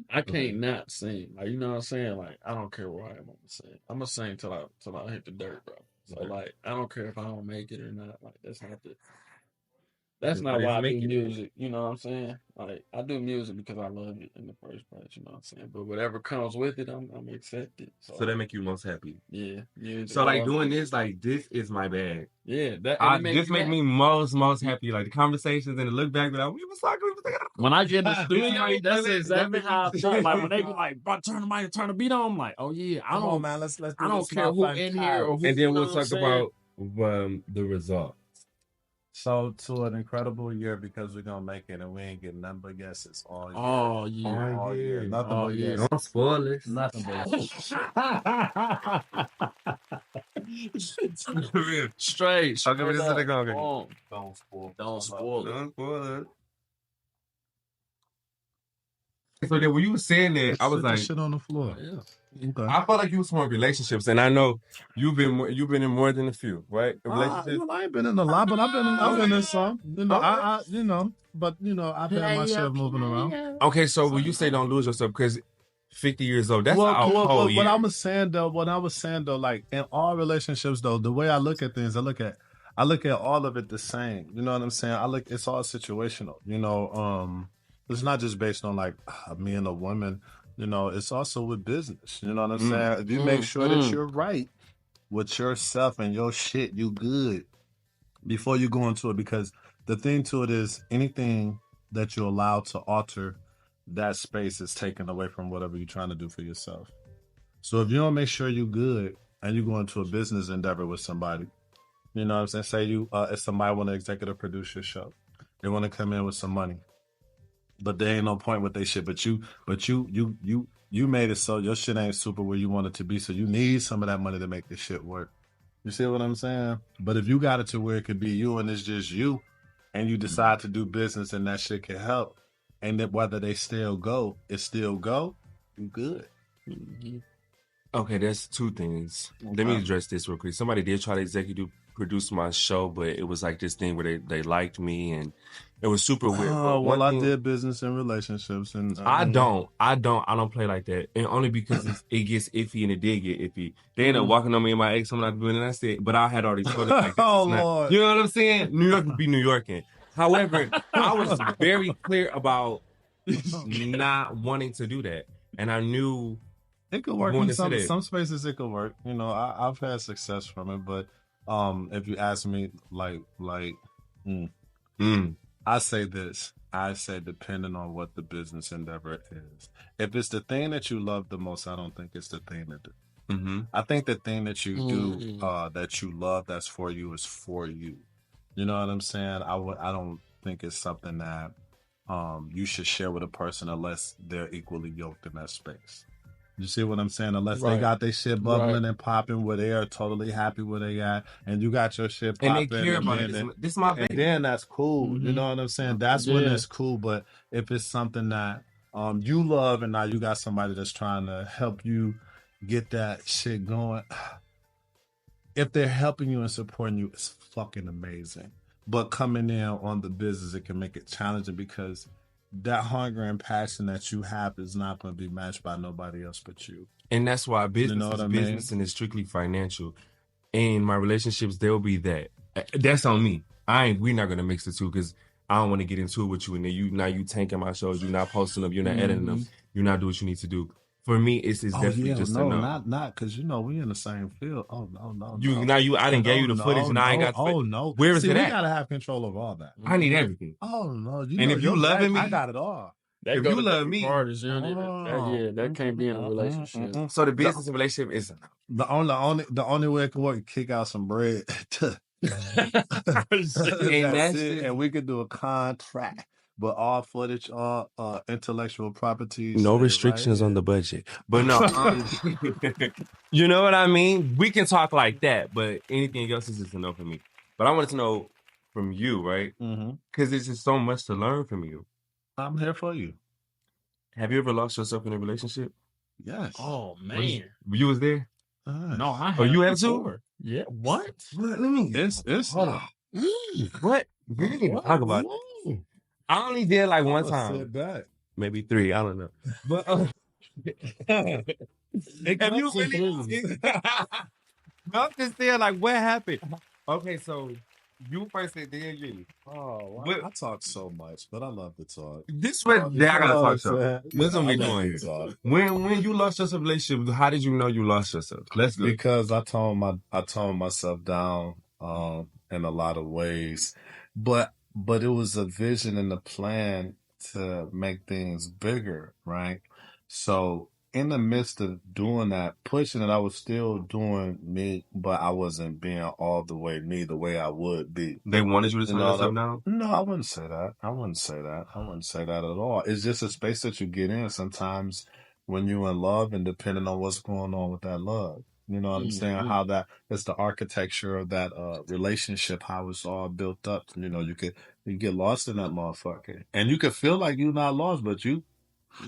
I can't not sing. Like, you know what I'm saying? Like, I don't care where I am. I'm gonna sing. I'm gonna sing till I hit the dirt, bro. So like, I don't care if I don't make it or not. Like, that's That's not Let's why I make do it. music. You know what I'm saying? Like I do music because I love it in the first place. You know what I'm saying? But whatever comes with it, I'm accepted. So that make you most happy. Yeah, music. So like doing this, like this is my bag. Yeah, that and it This make me most happy. Like the conversations and the look back, like we was talking. When I get in the studio, that's exactly how I feel. Like when they be like, "Bro, turn the mic, turn the beat on." I'm like, "Oh yeah, I Come on, don't, man. Let's do I don't this care who in here or who." And then you know we'll what I'm talk saying? about the result. So to an incredible year because we're gonna make it and we ain't getting nothing but guesses all year. Oh yeah, All year. Nothing Oh, but yeah. guesses. Don't spoil it. Nothing but straight. Okay, but this is up. the go. Oh, Don't spoil. don't spoil it. Don't spoil it. So then when you were saying that, I was like, shit on the floor. Yeah. Okay. I felt like you was more in relationships, and I know you've been in more than a few, right? Relationships. I ain't been in a lot, but I've been in some. You know, I've had my share of moving around. Okay, so when you say don't lose yourself, because 50 years old, that's What whole year. I was saying though, like in all relationships though, the way I look at things, I look at all of it the same. You know what I'm saying? It's all situational. You know, it's not just based on like me and a woman. You know, it's also with business. You know what I'm saying? If you make sure that you're right with yourself and your shit, you good before you go into it. Because the thing to it is anything that you allow to alter that space is taken away from whatever you're trying to do for yourself. So if you don't make sure you're good and you go into a business endeavor with somebody, you know what I'm saying? Say you, if somebody want to executive produce your show, they want to come in with some money, but there ain't no point with their shit. But you made it so your shit ain't super where you want it to be. So you need some of that money to make this shit work. You see what I'm saying? But if you got it to where it could be you and it's just you, and you decide to do business and that shit can help, and that whether they still go, you good. Okay, that's two things. Let me address this real quick. Somebody did try to executive produce my show, but it was like this thing where they liked me and it was super weird. Oh, well, I did business and relationships, and I don't play like that, and only because it gets iffy, and it did get iffy. They ended up walking on me and my ex. I'm not doing it. And I said, but I had already told it. Like, Lord, you know what I'm saying? New York would be New Yorking. However, I was very clear about not wanting to do that, and I knew it could work in some spaces. It could work. You know, I've had success from it, but if you ask me, I say this. I say depending on what the business endeavor is. If it's the thing that you love the most, I don't think it's the thing that. I think the thing that you do that you love that's for you is for you. You know what I'm saying? I don't think it's something that you should share with a person unless they're equally yoked in that space. You see what I'm saying? Unless they got their shit bubbling and popping where they are totally happy where they at, and you got your shit popping. And they care about it. This is my baby. And then that's cool. You know what I'm saying? That's when it's cool. But if it's something that you love and now you got somebody that's trying to help you get that shit going, if they're helping you and supporting you, it's fucking amazing. But coming in on the business, it can make it challenging because that hunger and passion that you have is not going to be matched by nobody else but you. And that's why business is business and it's strictly financial. In my relationships, there'll be that. That's on me. We're not going to mix the two because I don't want to get into it with you. And then you tanking my shows. You're not posting them. You're not editing them. You're not doing what you need to do. For me, it's definitely just enough. Not because we in the same field. Oh no. I didn't give you the footage and I ain't got. Oh no. Where is it at? We gotta have control of all that. I need everything. Oh no. If you loving me, I got it all. If you love me, that can't be in a relationship. So the business and relationship is the only way it can work. Kick out some bread. And we could do a contract. But all footage, all intellectual properties. No restrictions on the budget. But no, you know what I mean? We can talk like that, but anything else is just a no for me. But I wanted to know from you, right? Because there's just so much to learn from you. I'm here for you. Have you ever lost yourself in a relationship? Yes. Oh, man. You was there? No, I have. Oh, you have too? Yeah. What? Let me. It's hold on. What? We didn't even talk about it. I only did like one time. Sit back. Maybe 3. I don't know. But have you really? I'm just saying, like, what happened? Okay, so You first said then you. Oh, But I talk so much, but I love to talk. this what You I gotta know what I'm talk to. saying? This Yeah, what we I love doing to here. talk. When you lost your relationship, how did you know you lost yourself? Let's go. Because I toned myself down in a lot of ways, but it was a vision and a plan to make things bigger, right? So in the midst of doing that, pushing it, I was still doing me, but I wasn't being all the way me the way I would be. They wanted you to You turn know, yourself down? no, I wouldn't say that. I wouldn't say that. I wouldn't say that at all. It's just a space that you get in sometimes when you're in love and depending on what's going on with that love. You know what I'm saying? Mm-hmm. How that it's the architecture of that relationship, how it's all built up. You know, you get lost in that motherfucker. And you can feel like you're not lost, but you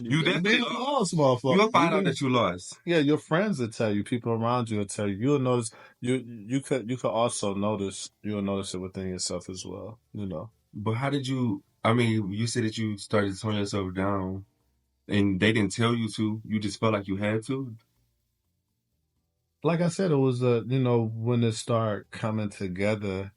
definitely be lost, You'll motherfucker. find out that you lost. Yeah, your friends will tell you, people around you will tell you. You'll notice you could also notice you'll notice it within yourself as well, you know. But how did you? I mean, you said that you started to turn yourself down, and they didn't tell you to. You just felt like you had to. Like I said, it was when it started coming together,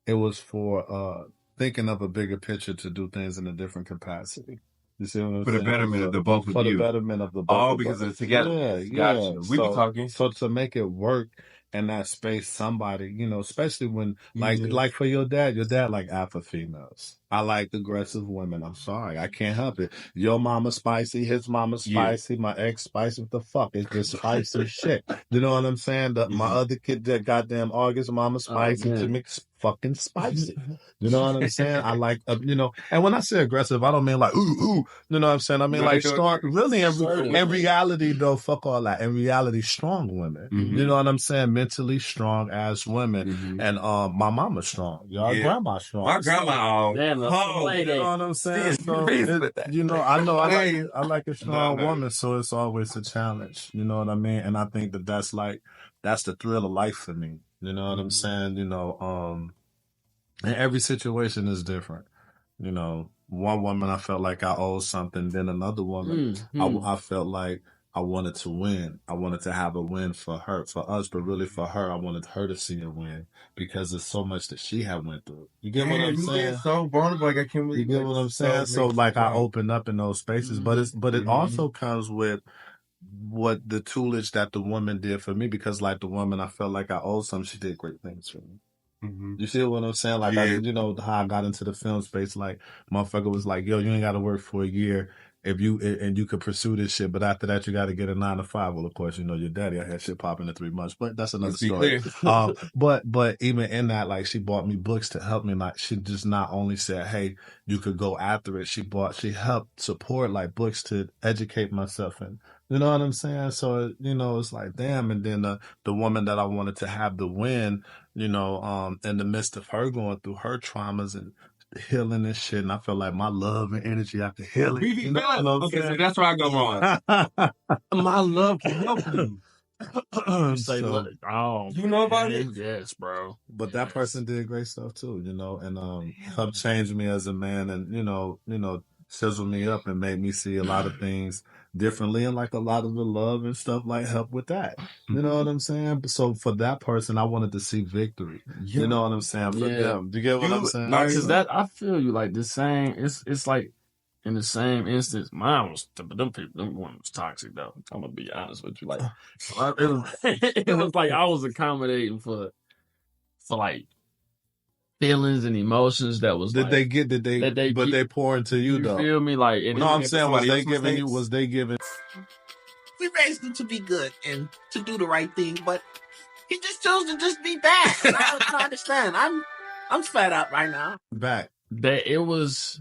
it was for thinking of a bigger picture to do things in a different capacity. You see what I'm For the saying? betterment of the both of For the you. betterment of the both All of because us. of the together. Yeah, Gotcha. yeah. We be talking. So to make it work in that space, somebody, especially when Yeah. like for your dad like alpha females. I like aggressive women. I'm sorry, I can't help it. Your mama spicy, his mama Yeah. spicy, my ex spicy. What the fuck? It's just spicy shit. You know what I'm saying? My other kid, that goddamn August, mama spicy to man. me, fucking spicy. You know what I'm saying? I like, and when I say aggressive, I don't mean like, ooh, ooh. You know what I'm saying? I mean, No, like, they do it. strong, really, Assertive. in reality, though, fuck all that. In reality, strong women. Mhm. You know what I'm saying? Mentally strong as women. Mhm. And my mama's strong. Y'all Yeah. grandma's strong. My grandma. Damn, that's Oh, the You know lady. what I'm saying? Sis, So, please with that. I like a strong No. woman, so it's always a challenge. You know what I mean? And I think that's the thrill of life for me. You know what I'm saying? And every situation is different. One woman I felt like I owed something. Then another woman, I felt like I wanted to win. I wanted to have a win for her, for us, but really for her, I wanted her to see a win because there's so much that she had went through. You get what I'm You saying? get so vulnerable. Like I can't believe. You get what I'm saying? So like I opened up in those spaces, but it also comes with what the toolage that the woman did for me because like the woman I felt like I owed something, she did great things for me. Mm-hmm. You see what I'm saying? Like, Yeah. how I got into the film space, like, motherfucker was like, yo, you ain't got to work for a year and you could pursue this shit. But after that, you got to get a 9 to 5. Well, of course, your daddy, I had shit popping in 3 months, but that's another Let's be story. clear. But even in that, like, she bought me books to help me. Like, she just not only said, hey, you could go after it. She helped support like books to educate myself in. You know what I'm saying? So, it's like, damn. And then the woman that I wanted to have the win, in the midst of her going through her traumas and healing and shit, and I felt like my love and energy after healing. We be feeling. Okay, so that's where I go wrong. My love can help you. You say, So- look, oh, You know about okay, it? Yes, bro. But that person did great stuff too, and helped change me as a man, and chisel me up and made me see a lot of things differently, and like a lot of the love and stuff like help with that. You know what I'm saying? So for that person, I wanted to see victory. You know what I'm saying? For Yeah. them, do you get what I'm saying? Because that I feel you like the same. It's like in the same instance. Mine was them people. Them one was toxic though. I'm gonna be honest with you. Like it was like I was accommodating for like feelings and emotions that was Did like, they get? Did they? that they But get- they pour into you you though. feel me? Like and No, I'm it- saying was somebody they else's giving you? mistakes? Was they giving? We raised him to be good and to do the right thing, but he just chose to just be bad. I don't understand. I'm fed up right now. Back. that it was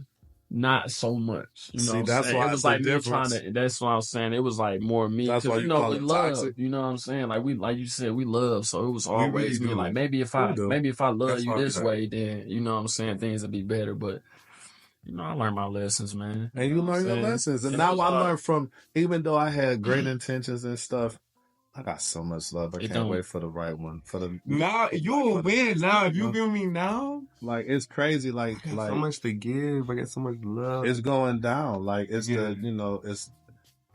not so much. You know See, what I'm that's saying? why It was it's the like me difference. trying to. That's what I was saying. It was like more me. That's 'cause, why you call we it love. toxic. You know what I'm saying? Like like you said, we love. So it was really always me. do. Like maybe if We I do. love That's you why this we way, then you know what I'm saying, things would be better. But I learned my lessons, man. And you learn your saying? lessons. And And now it was I hard. learn from, even though I had great intentions and stuff, I got so much love. I It can't don't- wait for the right one. Now you will win. Now if you give me now, Like, it's crazy. Like, I got so much to give. I got so much love. it's going down. Like, it's Yeah.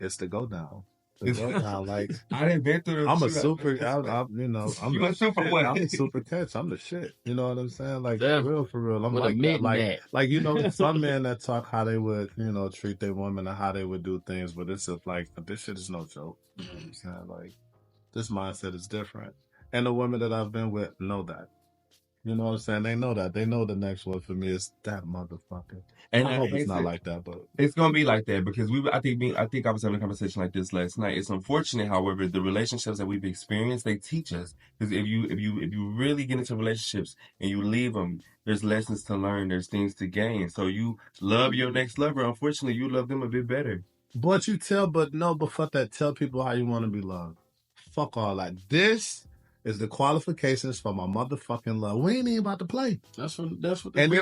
it's the go down. Like I didn't been through. I'm a super. I'm You a super what? I'm a super catch. I'm the shit. You know what I'm saying? Like Definitely. for real. I'm With like that. admitting that. Like some men that talk how they would, treat their women and how they would do things, but it's just like this shit is no joke. You know what I'm saying? Like this mindset is different, and the women that I've been with know that. You know what I'm saying? They know that. They know the next one for me is that motherfucker. And I hope it's not like that, but it's gonna be like that because I think I was having a conversation like this last night. It's unfortunate, however, the relationships that we've experienced, they teach us. Because if you really get into relationships and you leave them, there's lessons to learn, there's things to gain. So you love your next lover. Unfortunately, you love them a bit better. but fuck that. Tell people how you want to be loved. Fuck all that. This is the qualifications for my motherfucking love. We ain't even about to play. That's what. And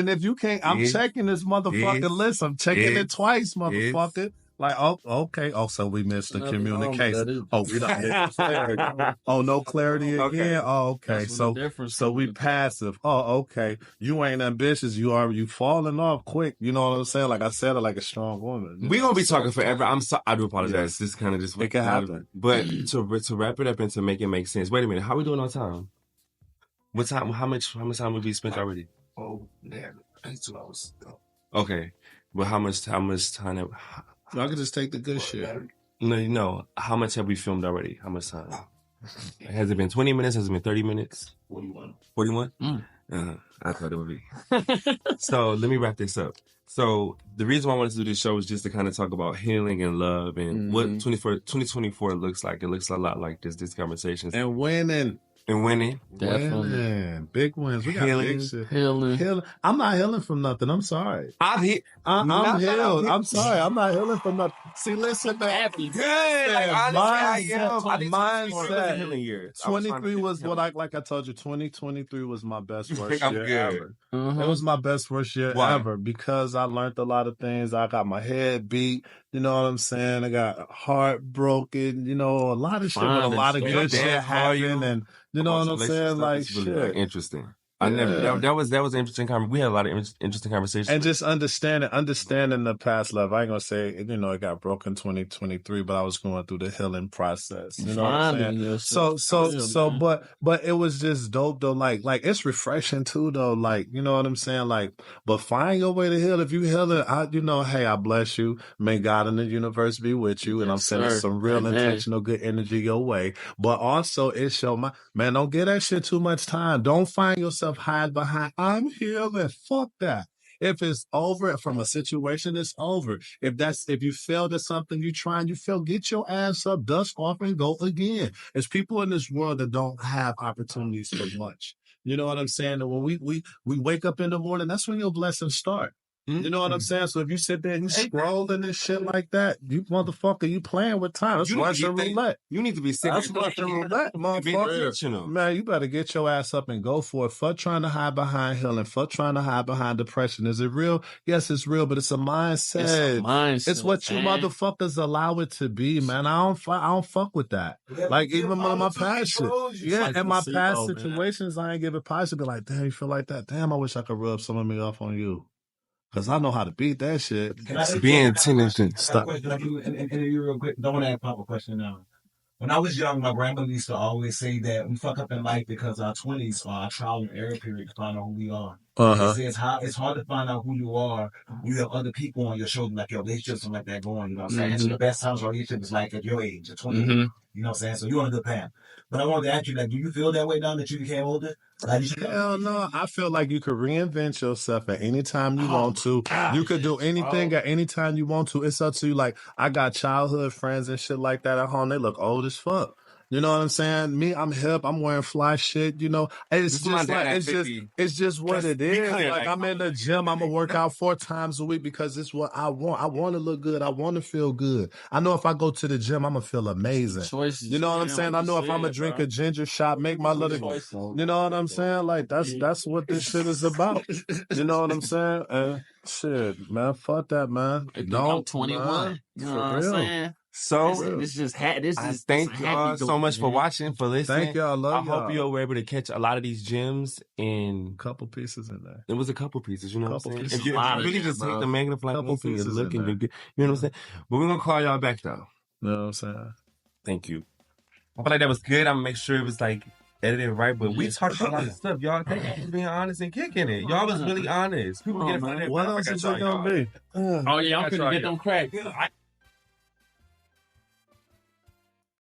if you can't, I'm checking this motherfucking list. I'm checking it twice, motherfucker. Like, okay. Oh, so we missed the communication. Oh, we don't. Oh, no clarity again. Okay. Oh, okay. So we passive. Oh, okay. You ain't ambitious. You falling off quick. You know what I'm saying? Like I said, it like a strong woman. We're gonna be talking forever. I do apologize. This kind of just it can happen. But to wrap it up and to make it make sense. Wait a minute. How we doing on time? What time? How much time have we spent already? Oh, damn. It's 2 hours. Okay. But how much time? I could just take the good shit. No. How much have we filmed already? How much time? Has it been 20 minutes? Has it been 30 minutes? 41. 41? I thought it would be. So let me wrap this up. So the reason why I wanted to do this show is just to kind of talk about healing and love and what 2024 looks like. It looks a lot like these conversations. And winning. Definitely. Winning. Big wins. We got big shit. Healing. I'm not healing from nothing. I'm sorry. I'm healed. I'm sorry. I'm not healing from nothing. See, listen, man. Happy. Good. Mindset. Healing year. 23 was what like I told you, 2023 was my best worst year ever. Uh-huh. It was my best worst year ever because I learned a lot of things. I got my head beat. You know what I'm saying? I got heartbroken. A lot of shit, but a lot of good shit happened. And you know what I'm saying? Like shit. Really, interesting. I never. That was an interesting conversation. We had a lot of interesting conversations. And just understanding the past love. I ain't gonna say it got broken 2023, but I was going through the healing process. You know what I'm saying? But it was just dope though. Like it's refreshing too though. Like you know what I'm saying? Like, but find your way to heal. If you heal it, hey, I bless you. May God and the universe be with you. And I'm sending some real intentional good energy your way. But also it's your mind. Man, don't give that shit too much time. Don't find yourself hide behind I'm healing. Fuck that. If it's over from a situation, it's over. If you failed at something you try and you fail, get your ass up, dust off, and go again. There's people in this world that don't have opportunities for much. You know what I'm saying? And when we wake up in the morning, that's when your blessings start. You know what I'm saying? So if you sit there and you scrolling and shit like that, you motherfucker, you playing with time. That's Russian roulette. You need to be sitting. That's Russian roulette, motherfucker. Man, you better get your ass up and go for it. Fuck trying to hide behind healing. Fuck trying to hide behind depression. Is it real? Yes, it's real, but it's a mindset. It's a mindset. It's what you motherfuckers allow it to be, man. I don't fuck with that. Like even my past shit. Yeah, in my past situations, I ain't give it positive. Be like, damn, you feel like that? Damn, I wish I could rub some of me off on you. Cause I know how to beat that shit. Being intelligent. Stop. And you real quick. Don't want to ask Papa a question now. When I was young, my grandmother used to always say that we fuck up in life because our 20s are our trial and error period to find out who we are. It's hard to find out who you are. You have other people on your shoulder, like your relationships and like that going. You know what I'm saying? So the best times of relationship is like at your age, at 20. You know what I'm saying? So you're on a good path. But I wanted to ask you, like, do you feel that way now that you became older? Hell no. I feel like you could reinvent yourself at any time you want to. You could do anything at any time you want to. It's up to you. Like, I got childhood friends and shit like that at home. They look old as fuck. You know what I'm saying? Me, I'm hip. I'm wearing fly shit. You know, it's just what it is. Like I'm in the gym. I'm gonna work out 4 times a week because it's what I want. I want to look good. I want to feel good. I know if I go to the gym, I'm gonna feel amazing. Choices, you know what I'm saying? I know if I'm gonna drink a ginger shot, make my little. You know what I'm saying? Like that's what this shit is about. You know what I'm saying? Shit, man, fuck that, man. I'm 21. Man, you know what I'm saying? So thank y'all so much for watching, for listening. Thank y'all. I hope you were able to catch a lot of these gems in a couple pieces in there. It was a couple pieces, you know what I'm saying? If you really just take the magnifying couple pieces and look and you know what I'm saying? But we're gonna call y'all back though. You know what I'm saying? Thank you. I feel like that was good. I'm gonna make sure it was like edited right, but we talked about a lot of stuff, y'all. Thank you for being honest and kicking it. Y'all was really honest. People get What else is it gonna be? Oh yeah, I'm finna get them crack.